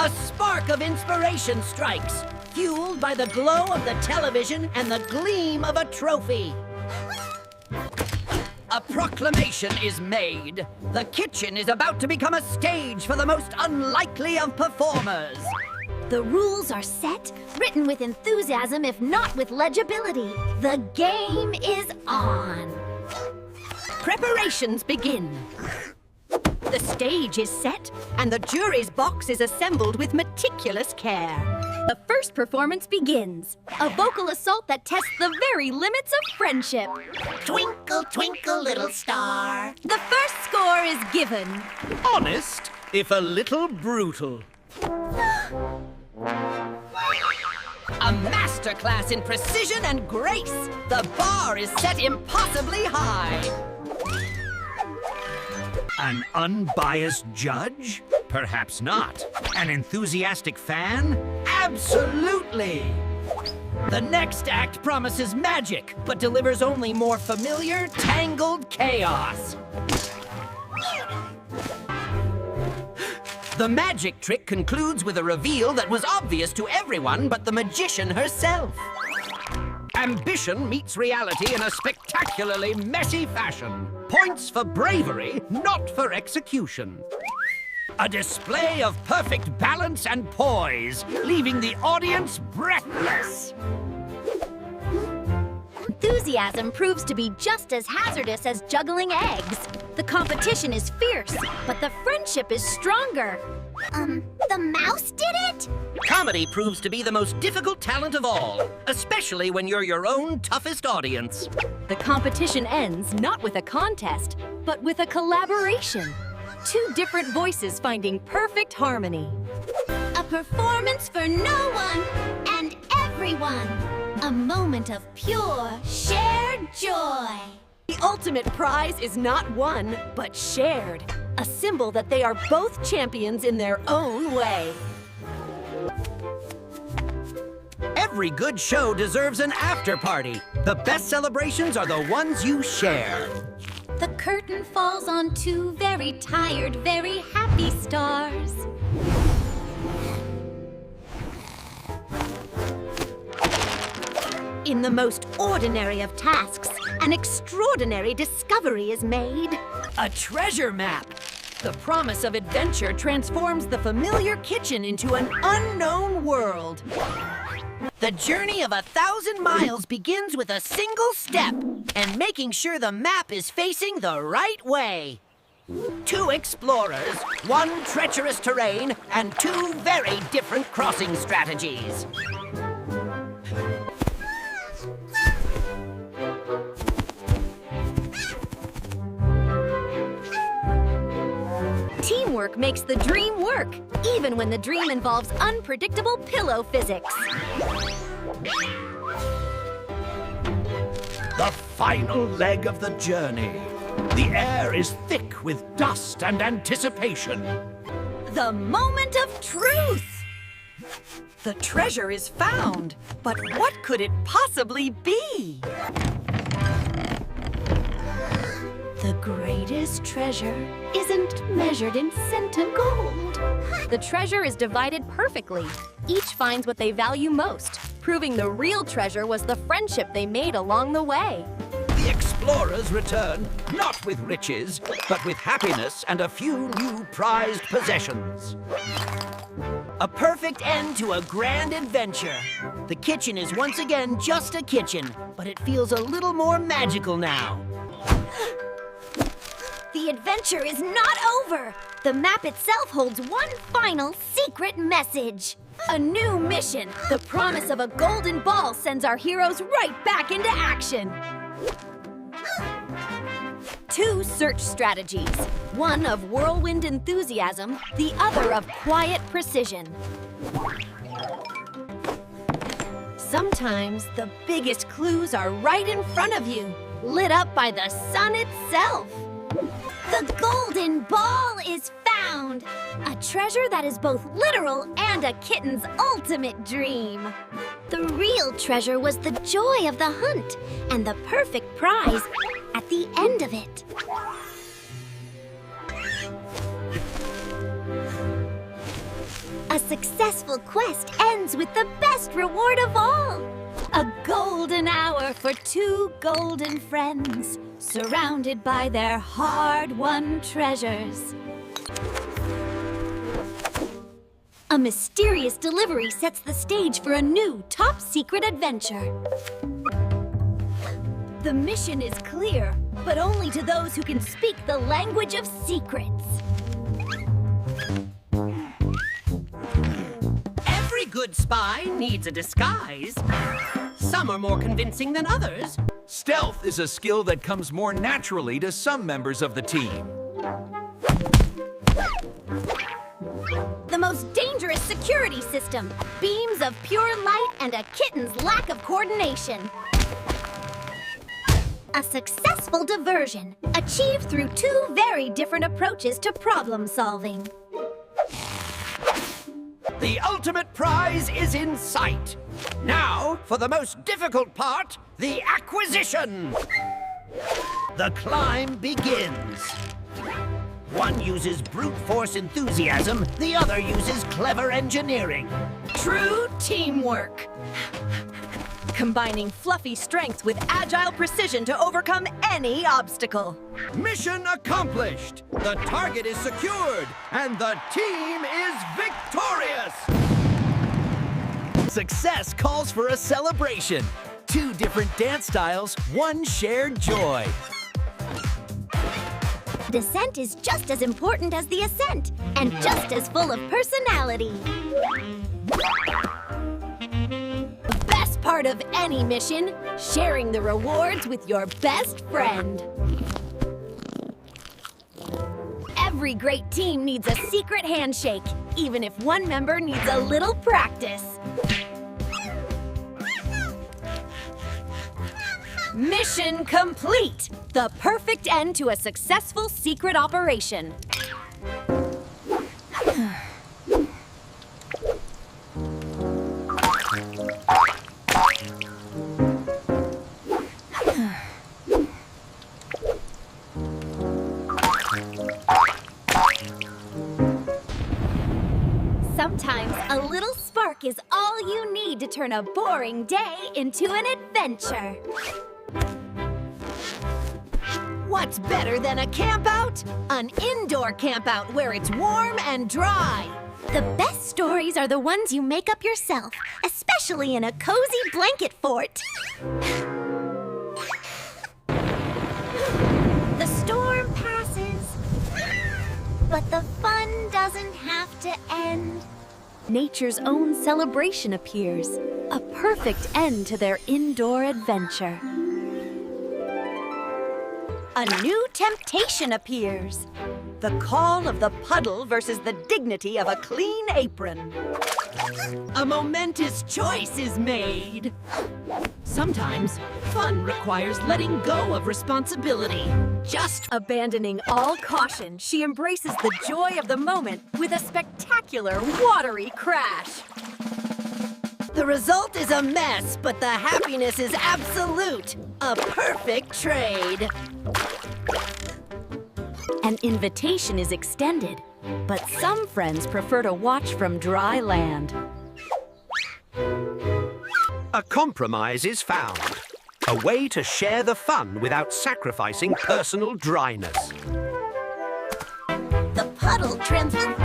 A spark of inspiration strikes, fueled by the glow of the television and the gleam of a trophy. A proclamation is made. The kitchen is about to become a stage for the most unlikely of performers. The rules are set, written with enthusiasm if not with legibility. The game is on. Preparations begin. The stage is set, and the jury's box is assembled with meticulous care. The first performance begins. A vocal assault that tests the very limits of friendship. Twinkle, twinkle, little star. The first score is given. Honest, if a little brutal. A masterclass in precision and grace. The bar is set impossibly high. An unbiased judge? Perhaps not. An enthusiastic fan? Absolutely! The next act promises magic, but delivers only more familiar, tangled chaos. The magic trick concludes with a reveal that was obvious to everyone but the magician herself. Ambition meets reality in a spectacularly messy fashion. Points for bravery, not for execution. A display of perfect balance and poise, leaving the audience breathless. Enthusiasm proves to be just as hazardous as juggling eggs. The competition is fierce, but the friendship is stronger. The mouse did it? Comedy proves to be the most difficult talent of all, especially when you're your own toughest audience. The competition ends not with a contest, but with a collaboration. Two different voices finding perfect harmony. A performance for no one and everyone. A moment of pure, shared joy. The ultimate prize is not won, but shared. A symbol that they are both champions in their own way. Every good show deserves an after party. The best celebrations are the ones you share. The curtain falls on two very tired, very happy stars. In the most ordinary of tasks, an extraordinary discovery is made. A treasure map. The promise of adventure transforms the familiar kitchen into an unknown world. The journey of 1,000 miles begins with a single step and making sure the map is facing the right way. Two explorers, one treacherous terrain, and two very different crossing strategies. Teamwork makes the dream work, even when the dream involves unpredictable pillow physics. The final leg of the journey. The air is thick with dust and anticipation. The moment of truth! The treasure is found, but what could it possibly be? The greatest treasure isn't measured in cent and gold. The treasure is divided perfectly. Each finds what they value most, Proving the real treasure was the friendship they made along the way. The explorers return, not with riches, but with happiness and a few new prized possessions. A perfect end to a grand adventure. The kitchen is once again just a kitchen, but it feels a little more magical now. The adventure is not over. The map itself holds one final secret message. A new mission. The promise of a golden ball sends our heroes right back into action. Two search strategies. One of whirlwind enthusiasm, the other of quiet precision. Sometimes the biggest clues are right in front of you, lit up by the sun itself. The golden ball is found! A treasure that is both literal and a kitten's ultimate dream. The real treasure was the joy of the hunt and the perfect prize at the end of it. A successful quest ends with the best reward of all. A golden hour for two golden friends, surrounded by their hard-won treasures. A mysterious delivery sets the stage for a new top-secret adventure. The mission is clear, but only to those who can speak the language of secrets. Every good spy needs a disguise. Some are more convincing than others. Stealth is a skill that comes more naturally to some members of the team. The most dangerous security system, beams of pure light and a kitten's lack of coordination. A successful diversion, achieved through two very different approaches to problem solving. The ultimate prize is in sight. Now, for the most difficult part, the acquisition. The climb begins. One uses brute force enthusiasm, the other uses clever engineering. True teamwork. Combining fluffy strength with agile precision to overcome any obstacle. Mission accomplished! The target is secured, and the team is victorious! Success calls for a celebration. Two different dance styles, one shared joy. Descent is just as important as the ascent, and just as full of personality. The best part of any mission, sharing the rewards with your best friend. Every great team needs a secret handshake, even if one member needs a little practice. Mission complete! The perfect end to a successful secret operation. Sometimes a little spark is all you need to turn a boring day into an adventure. What's better than a campout? An indoor campout where it's warm and dry. The best stories are the ones you make up yourself, especially in a cozy blanket fort. The storm passes, but the fun doesn't have to end. Nature's own celebration appears, a perfect end to their indoor adventure. A new temptation appears. The call of the puddle versus the dignity of a clean apron. A momentous choice is made. Sometimes, fun requires letting go of responsibility. Just abandoning all caution, she embraces the joy of the moment with a spectacular watery crash. The result is a mess, but the happiness is absolute. A perfect trade. An invitation is extended, but some friends prefer to watch from dry land. A compromise is found. A way to share the fun without sacrificing personal dryness. The puddle transforms.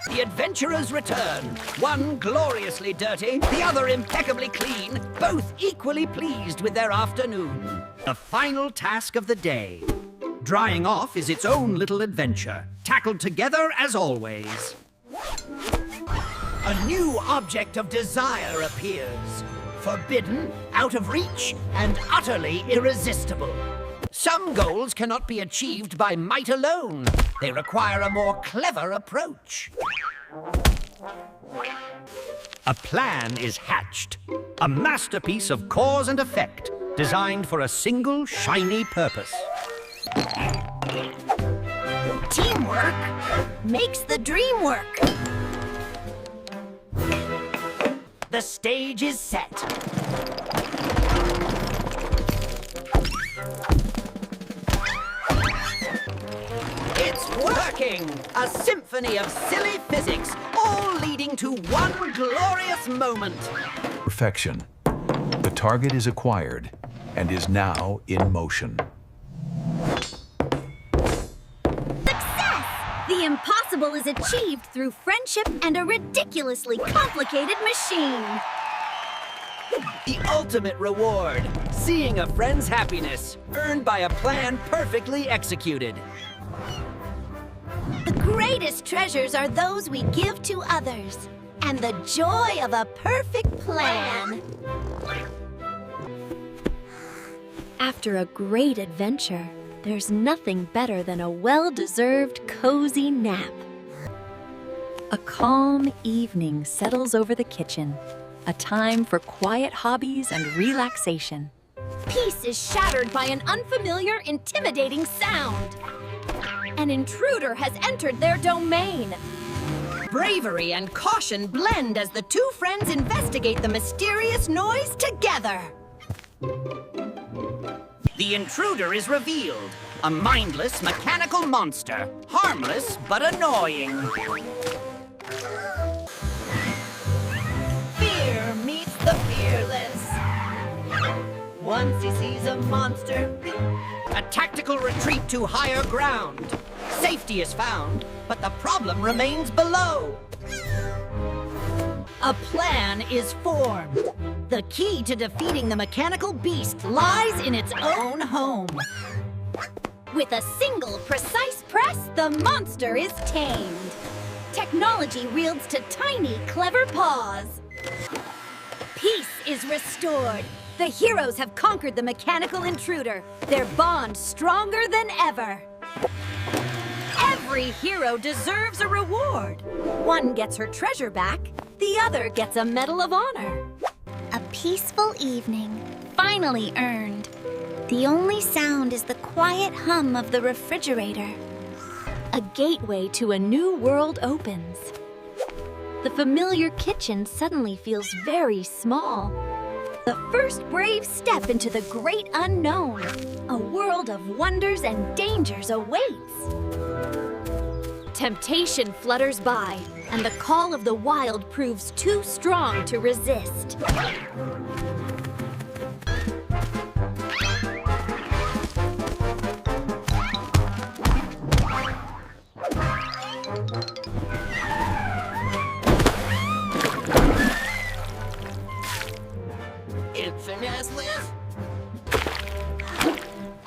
The adventurers return. One gloriously dirty, the other impeccably clean, both equally pleased with their afternoon. The final task of the day. Drying off is its own little adventure, tackled together as always. A new object of desire appears. Forbidden, out of reach, and utterly irresistible. Some goals cannot be achieved by might alone. They require a more clever approach. A plan is hatched. A masterpiece of cause and effect, designed for a single shiny purpose. Teamwork makes the dream work. The stage is set. It's working! A symphony of silly physics, all leading to one glorious moment. Perfection. The target is acquired and is now in motion. Success! The impossible is achieved through friendship and a ridiculously complicated machine. The ultimate reward, seeing a friend's happiness, earned by a plan perfectly executed. The greatest treasures are those we give to others, and the joy of a perfect plan. After a great adventure, there's nothing better than a well-deserved cozy nap. A calm evening settles over the kitchen, a time for quiet hobbies and relaxation. Peace is shattered by an unfamiliar, intimidating sound. An intruder has entered their domain. Bravery and caution blend as the two friends investigate the mysterious noise together. The intruder is revealed. A mindless, mechanical monster. Harmless, but annoying. Fear meets the fearless. Once he sees a monster, A tactical retreat to higher ground. Safety is found, but the problem remains below. a plan is formed. The key to defeating the mechanical beast lies in its own home. With a single precise press, the monster is tamed. Technology wields to tiny, clever paws. Peace is restored. The heroes have conquered the mechanical intruder, their bond stronger than ever. Every hero deserves a reward. One gets her treasure back, the other gets a Medal of Honor. A peaceful evening, finally earned. The only sound is the quiet hum of the refrigerator. A gateway to a new world opens. The familiar kitchen suddenly feels very small. The first brave step into the great unknown. A world of wonders and dangers awaits. Temptation flutters by, and the call of the wild proves too strong to resist.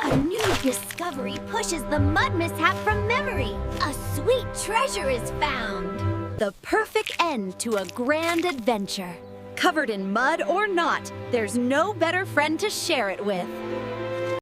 A new discovery pushes the mud mishap from memory. A sweet treasure is found. The perfect end to a grand adventure. Covered in mud or not, there's no better friend to share it with.